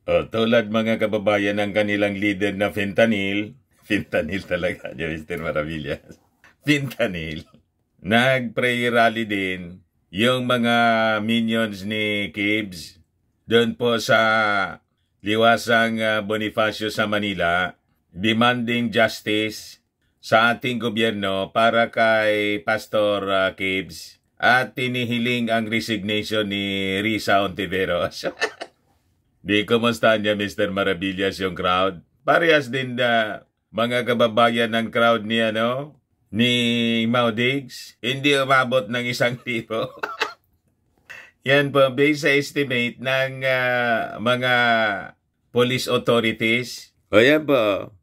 Tulad mga kababayan ng kanilang leader na fentanyl, fentanyl talaga, Mr. Maravillas. Fentanyl. Nag-pray rally din yung mga minions ni Kibs doon po sa Liwasang Bonifacio sa Manila, demanding justice sa ating gobyerno para kay Pastor Kibs at tinihiling ang resignation ni Risa Ontiveros. Di kumusta niya, Mr. Maravillas, yung crowd? Parehas din na mga kababayan ng crowd ni Mau Diggs. Hindi umabot ng 1,000. Yan po, based sa estimate ng mga police authorities. O yan po,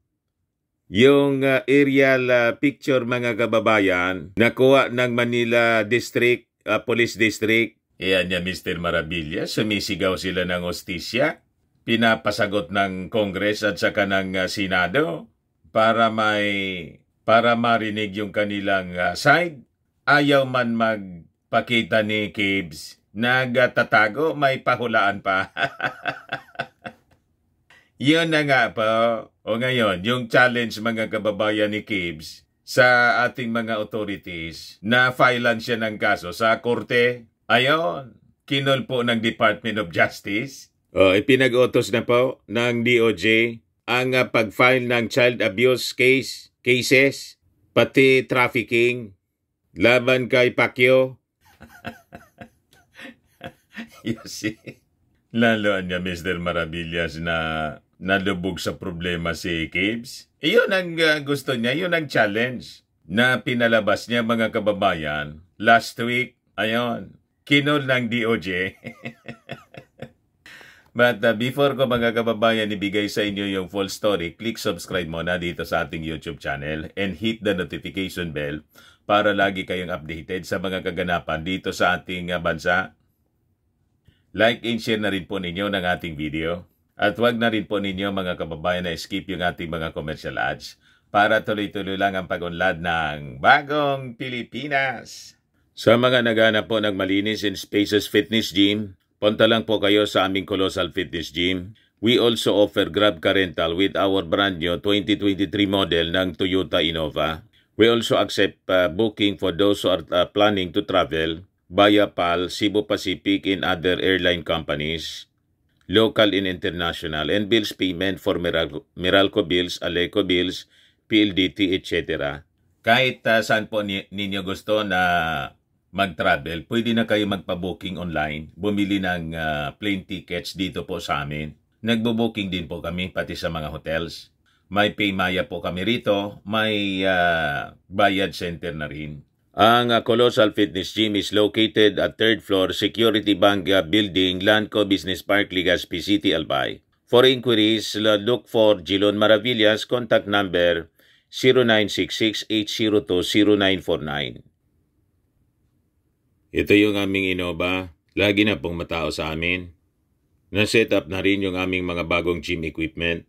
yung aerial picture mga kababayan, nakuha ng Manila District, Police District. Iyan niya, Mr. Maravillas, sumisigaw sila ng hostisya, pinapasagot ng Congress at saka ng Senado para marinig yung kanilang side. Ayaw man magpakita ni Kibs, nagtatago, may pahulaan pa. Yun na nga po. O ngayon, yung challenge mga kababayan ni Kibs sa ating mga authorities na filean siya ng kaso sa korte. Ayon, kinol po ng Department of Justice. Ipinag-utos na po ng DOJ ang pag-file ng child abuse cases, pati trafficking, laban kay Pacquiao. You see, lalo niya, Mr. Maravillas, na nalubog sa problema si Kibs. Iyon ang gusto niya, yun ang challenge na pinalabas niya mga kababayan last week. Ayon, kinol ng DOJ. But before ko mga kababayan ibigay sa inyo yung full story, click subscribe muna dito sa ating YouTube channel and hit the notification bell para lagi kayong updated sa mga kaganapan dito sa ating bansa. Like and share na rin po ninyo ng ating video. At wag na rin po ninyo mga kababayan na skip yung ating mga commercial ads para tuloy-tuloy lang ang pag-unlad ng Bagong Pilipinas. Sa mga naghahanap po ng malinis and spacious fitness gym, punta lang po kayo sa aming Colossal Fitness Gym. We also offer Grab Car Rental with our brand new 2023 model ng Toyota Innova. We also accept booking for those who are planning to travel via PAL, Cebu Pacific, and other airline companies, local and international, and bills payment for Meralco bills, Aleco bills, PLDT, etc. Kahit saan po ninyo gusto na mag-travel, pwede na kayo magpa-booking online, bumili ng plane tickets dito po sa amin. Nagbo-booking din po kami pati sa mga hotels. May Paymaya po kami rito, may bayad center na rin. Ang Colossal Fitness Gym is located at 3rd floor Security Bank Building, Lanco Business Park, Legazpi City, Albay. For inquiries, look for Jilon Maravillas, contact number 0966-802-0949. Ito yung aming Innova. Lagi na pong matao sa amin. Na-set up na rin yung aming mga bagong gym equipment.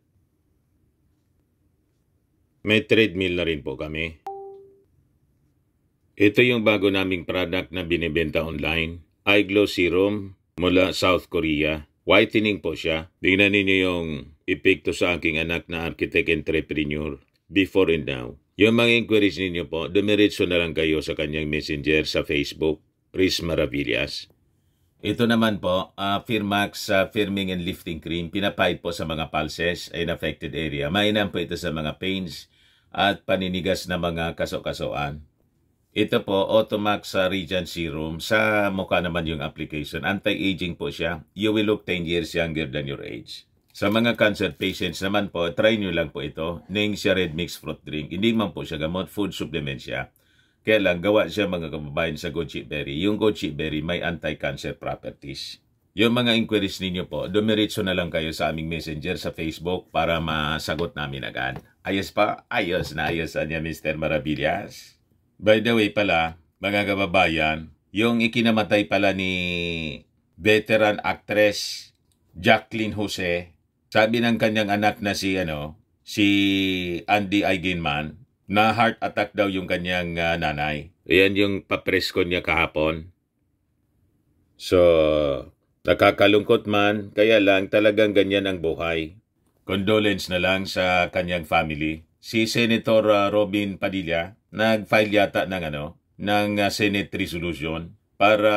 May treadmill na rin po kami. Ito yung bago naming product na binibenta online. iGlow Serum mula South Korea. Whitening po siya. Tingnan ninyo yung epekto sa aking anak na architect entrepreneur before and now. Yung mga inquiries ninyo po, dumiretso na lang kayo sa kanyang messenger sa Facebook, Riz Maravillas. Ito naman po, Firmax Firming and Lifting Cream. Pinapahid po sa mga pulses in affected area. Mainam po ito sa mga pains at paninigas na mga kaso-kasoan. Ito po, Automax Regen Serum. Sa mukha naman yung application. Anti-aging po siya. You will look 10 years younger than your age. Sa mga cancer patients naman po, try nyo lang po ito. Ning siya red mixed fruit drink. Hindi man po siya gamot, food supplement siya. Kaya lang, gawa siya mga kababayan sa goji berry. Yung goji berry may anti-cancer properties. Yung mga inquiries ninyo po, dumiretso na lang kayo sa aming messenger sa Facebook para masagot namin agad. Ayos pa? Ayos na ayos niya, Mr. Maravillas. By the way pala, mga kababayan, yung ikinamatay pala ni veteran actress Jacqueline Jose, sabi ng kanyang anak na si Andy Eigenman, na heart attack daw yung kanyang nanay. Ayan yung papresko niya kahapon. So, Nakakalungkot man, kaya lang talagang ganyan ang buhay. Condolence na lang sa kanyang family. Si Senator Robin Padilla, nag-file yata ng Senate resolution para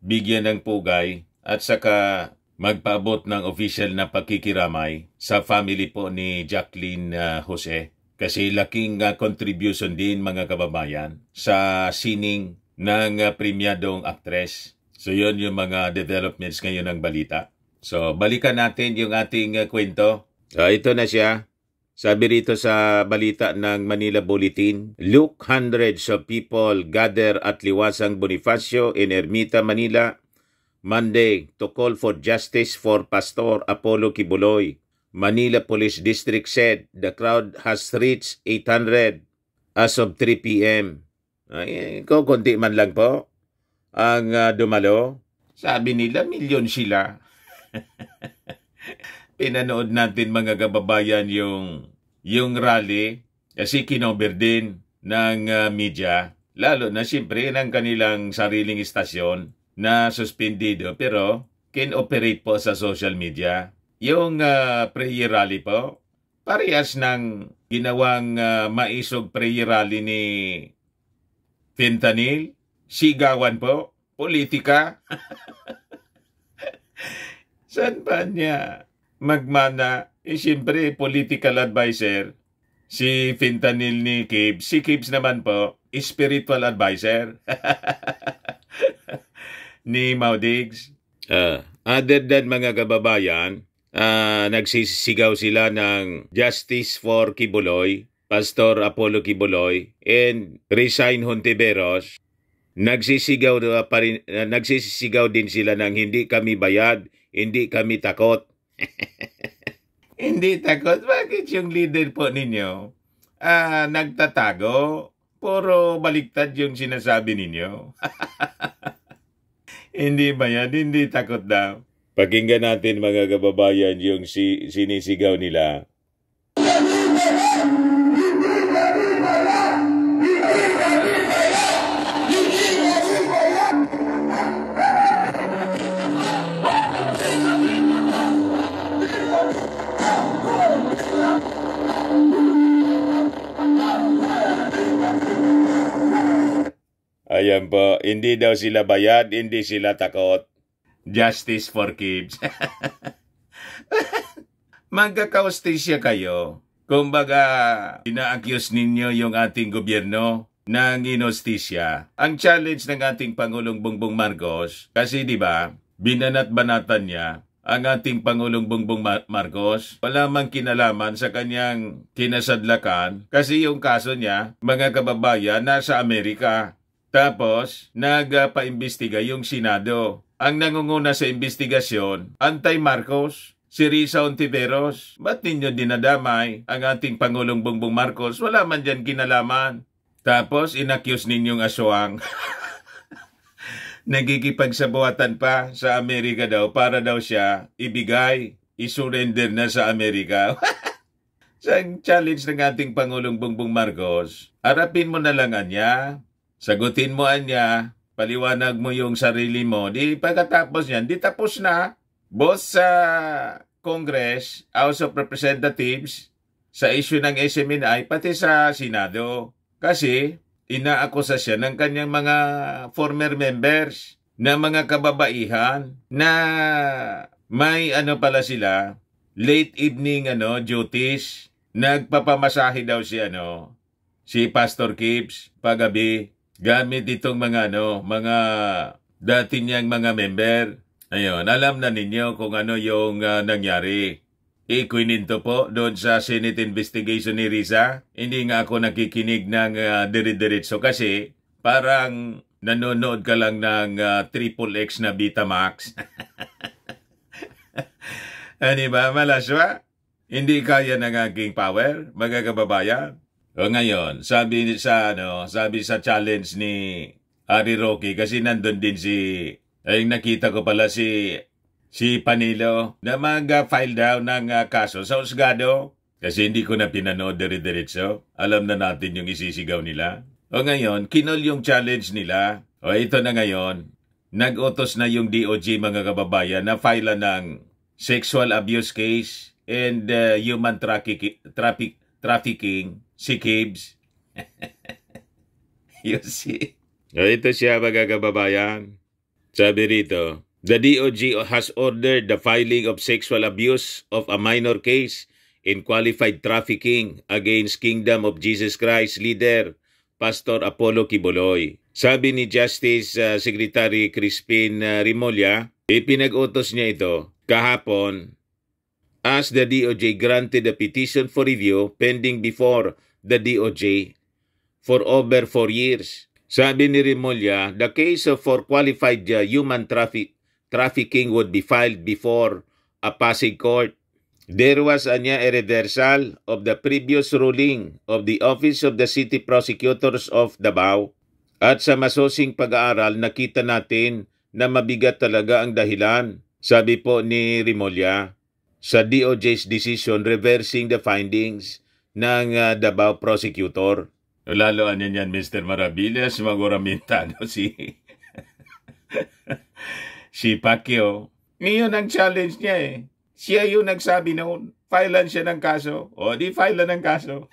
bigyan ng pugay at saka magpaabot ng official na pakikiramay sa family po ni Jacqueline Jose. Kasi laking contribution din mga kababayan sa sining ng premiadong aktres. So yun yung mga developments ngayon ng balita. So balikan natin yung ating kwento. Ito na siya. Sabi rito sa balita ng Manila Bulletin, look, hundreds of people gather at Liwasang Bonifacio in Ermita, Manila, Monday to call for justice for Pastor Apollo Kibuloy. Manila Police District said the crowd has reached 800 as of 3 p.m. Konti man lang po ang dumalo. Sabi nila, milyon sila. Pinanood natin mga kababayan yung rally kasi kinover din ng media. Lalo na siyempre ng kanilang sariling istasyon na suspendido pero kin-operate po sa social media. Yung prayer rally po, parehas ng ginawang maisog prayer rally ni Fentanyl, sigawan po, politika. Saan ba niya magmana? Siyempre, political advisor, si Fentanyl ni Kibs. Si Kibs naman po, spiritual advisor ni Maudigs. Other than mga kababayan, nagsisigaw sila ng Justice for Kibuloy, Pastor Apollo Kibuloy, and Resign Hontiveros. Nagsisigaw din sila ng hindi kami bayad, hindi kami takot. Hindi takot? Bakit yung leader po ninyo nagtatago? Puro baliktad yung sinasabi ninyo. Hindi bayad, hindi takot daw. Pakinggan natin mga kababayan yung sinisigaw nila. Ayan po, hindi daw sila bayad, hindi sila takot. Justice for Kids. Magkakaustisya kayo. Kumbaga, ina-accuse ninyo yung ating gobyerno ng inostisya. Ang challenge ng ating Pangulong Bongbong Marcos, kasi di ba, binanat-banatan niya ang ating Pangulong Bongbong Marcos, wala mang kinalaman sa kanyang kinasadlakan kasi yung kaso niya, mga kababayan, nasa Amerika. Tapos, nagpaimbestiga yung Senado. Ang nangunguna sa investigasyon, anti-Marcos, si Risa Hontiveros. Ba't ninyo dinadamay ang ating Pangulong Bongbong Marcos? Wala man dyan kinalaman. Tapos, inaccuse ninyong aswang. Nagkikipagsabuatan pa sa Amerika daw para daw siya ibigay, isurrender na sa Amerika. Sa challenge ng ating Pangulong Bongbong Marcos, harapin mo na lang niya. Sagutin mo niya, paliwanag mo yung sarili mo. Di pagkatapos yan, di tapos na. Both sa Congress, House of Representatives, sa issue ng SMNI, pati sa Senado. Kasi inaakusa siya ng kanyang mga former members na mga kababaihan na may pala sila, late evening duties. Nagpapamasahe daw si Pastor Kibbs pagabi. Gamit itong mga mga dati niyang mga member. Ayun, alam na ninyo kung ano yung nangyari. Ikwininto po doon sa Senate investigation ni Risa. Hindi nga ako nakikinig ng dire-diretso kasi parang nanonood ka lang ng Triple X na Betamax. Ano ba, malaswa? Hindi kaya ng aking power, mga kababayan. O ngayon, sabi sa challenge ni Ari Roque, kasi nandun din nakita ko pala si Panilo na mag-file daw ng kaso sa husgado. Kasi hindi ko na pinanood dire-diretso. Alam na natin yung isisigaw nila. O ngayon, kinol yung challenge nila. O ito na ngayon, nag-utos na yung DOJ mga kababayan na file ng sexual abuse case and human trafficking si Kibs. You see? Ito siya mga kababayan. Sabi rito, the DOJ has ordered the filing of sexual abuse of a minor case in qualified trafficking against Kingdom of Jesus Christ leader Pastor Apollo Quiboloy. Sabi ni Justice Secretary Crispin Remulla, ipinag-utos niya ito kahapon as the DOJ granted a petition for review pending before the DOJ for over 4 years. Sabi ni Remulla, the case for qualified human trafficking would be filed before a Pasig court. There was a reversal of the previous ruling of the Office of the City Prosecutors of Davao. At sa masusing pag-aaral, nakita natin na mabigat talaga ang dahilan, sabi po ni Remulla, sa DOJ's decision reversing the findings ng Davao prosecutor. Lalo yan, Mr. Maravillas, maguramentado si Pacquiao. Ngayon ang challenge niya eh. Siya yung nagsabi noon, filean siya ng kaso. O, di filean ng kaso.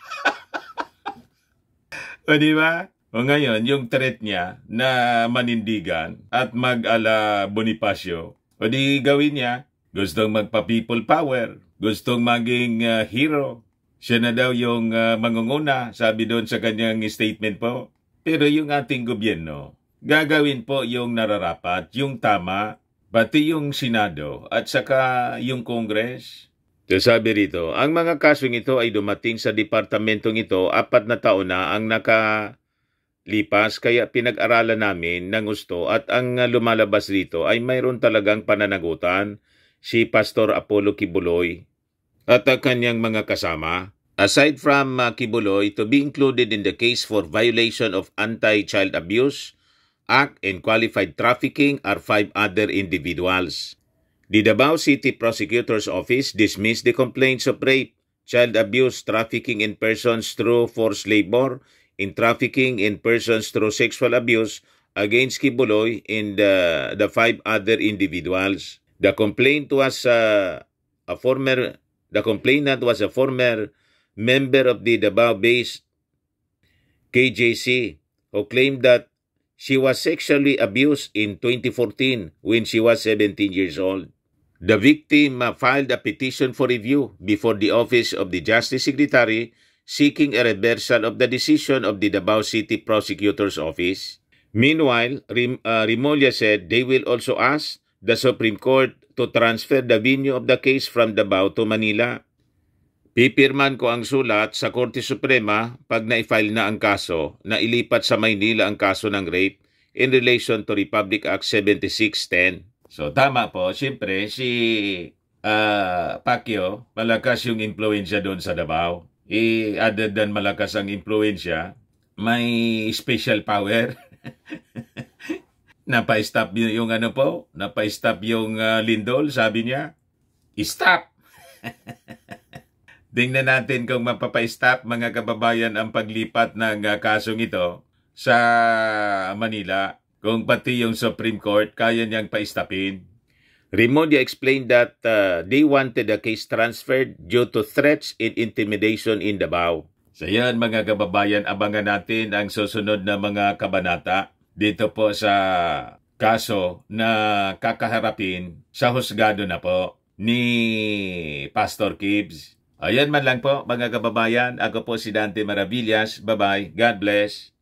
O, di ba? O ngayon, yung threat niya na manindigan at mag-ala Bonifacio, o di gawin niya, gustong magpa-people power, gustong maging hero. Siya na daw yung mangunguna, sabi doon sa kanyang statement po. Pero yung ating gobyerno, gagawin po yung nararapat, yung tama, pati yung Senado at saka yung Congress. So sabi rito, ang mga kasong ito ay dumating sa departamentong ito 4 na taon na ang nakalipas kaya pinag-aralan namin ng gusto at ang lumalabas dito ay mayroon talagang pananagutan si Pastor Apollo Quiboloy at ang kanyang mga kasama. Aside from Quiboloy to be included in the case for violation of Anti-Child Abuse Act and qualified trafficking are 5 other individuals. The Davao City Prosecutor's Office dismissed the complaints of rape, child abuse, trafficking in persons through forced labor, and trafficking in persons through sexual abuse against Quiboloy and the 5 other individuals. The complainant was a former member of the Davao-based KJC who claimed that she was sexually abused in 2014 when she was 17 years old. The victim filed a petition for review before the Office of the Justice Secretary seeking a reversal of the decision of the Davao City Prosecutor's Office. Meanwhile, Remulla said they will also ask the Supreme Court to transfer the venue of the case from Davao to Manila. Pipirman ko ang sulat sa Korte Suprema pag na-file na ang kaso na ilipat sa Maynila ang kaso ng rape in relation to Republic Act 7610. So tama po, siyempre si Pacquiao, malakas yung impluensya doon sa Davao. Other than malakas ang impluensya, may special power. Napa-stop yung napa-stop yung lindol, sabi niya, stop! Tingnan natin kung mapapa-stop mga kababayan ang paglipat ng kasong ito sa Manila. Kung pati yung Supreme Court kaya niyang pa-stopin. Remulla explained that they wanted the case transferred due to threats and intimidation in Davao. So yan mga kababayan, abangan natin ang susunod na mga kabanata dito po sa kaso na kakaharapin sa husgado na po ni Pastor Kibs. Ayan man lang po mga kababayan. Ako po si Dante Maravillas. Bye-bye. God bless.